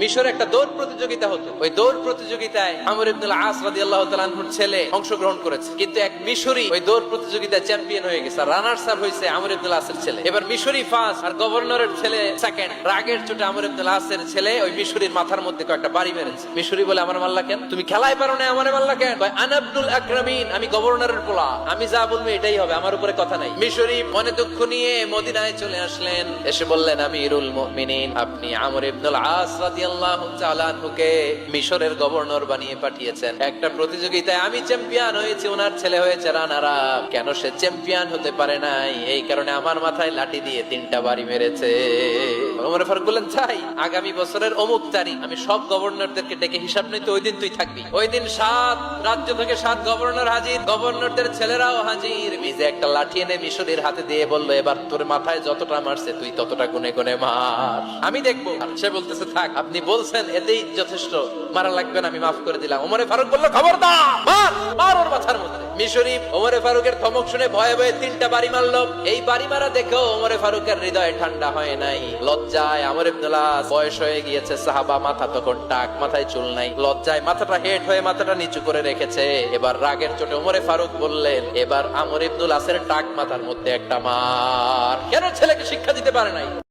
মিশরে একটা দৌড় প্রতিযোগিতা হতো। ওই দৌড় প্রতিযোগিতায় আমর ইবনুল আস রাদিয়াল্লাহু তাআলা আনহুর ছেলে অংশগ্রহণ করেছে, কিন্তু এক মিশরি ওই দৌড় প্রতিযোগিতায় চ্যাম্পিয়ন হয়ে গেছে। রানার্স আপ হয়েছে আমর ইবনুল আসের ছেলে। এবার মিশরি ফার্স্ট আর গভর্নরের ছেলে সেকেন্ড। রাগের চোটে আমর ইবনুল আসের ছেলে ওই মিশরির মাথার মধ্যে কয়েকটা বাড়ি মেরেছে। মিশরি বলে, আমার মাল্লা কেন? তুমি খেলায় পারো না, আমারে মাল্লা কেন? আনা ইবনুল আকরামিন, আমি গভর্নরের পোলা, আমি যা বলবো এটাই হবে, আমার উপরে কথা নাই। মিশরি মনে দুঃখ নিয়ে মদিনায় চলে আসলেন। এসে বললেন, আমিরুল মুমিনিন, আপনি আমর ইবনুল আস রাদিয়াল্লাহু তাআলা আনহুকে মিশরের গভর্নর বানিয়ে পাঠিয়েছেন। একটা প্রতিযোগিতায় আমি চ্যাম্পিয়ন হয়েছি, ওনার ছেলে হয়েছে রানার আপ। কেন সে চ্যাম্পিয়ন হতে পারে নাই? এই কারণে আমার মাথায় লাঠি দিয়ে 3টা বাড়ি মেরেছে। ওমর ফারুক বললেন, তাই আগামী বছরের অমুক তারিখ আমি সব গভর্নরদেরকে ডেকে হিসাব নিতে, ওই দিন তুই থাকবি। ওই দিন 7 রাজ্য থেকে 7 গভর্নর হাজির, গভর্নরদের ছেলেরাও হাজির। মিজে একটা লাঠি এনে মিশরের হাতে দিয়ে বললো, এবার তোর মাথায় যতটা মারছে তুই ততটা গুনে গুনে মার, আমি দেখবো। সে বলতেছে, থাক, আপনি বলছেন এতেই যথেষ্ট, মারা লাগবে না, আমি মাফ করে দিলাম। ওমরে ফারুক বলল, খবরদার, মার মার ওর মাথার মধ্যে। মিশরি ওমরে ফারুকের ধমক শুনে ভয়ে ভয়ে 3টা বাড়ি মারলো। এই বাড়ি মারা দেখেও ওমরে ফারুকের হৃদয় ঠান্ডা হয় নাই। লজ্জায় আমর ইবনুল আস, বয়স হয়ে গিয়েছে সাহাবা, মাথা তখন টাক, মাথায় চুল নাই, লজ্জায় মাথাটা হেট হয়ে মাথাটা নিচু করে রেখেছে। এবার রাগের চোটে ওমরে ফারুক বললেন, এবার আমর ইবনুল আসের টাক মাথার মধ্যে একটা মার। কেন ছেলেকে শিক্ষা দিতে পারে নাই?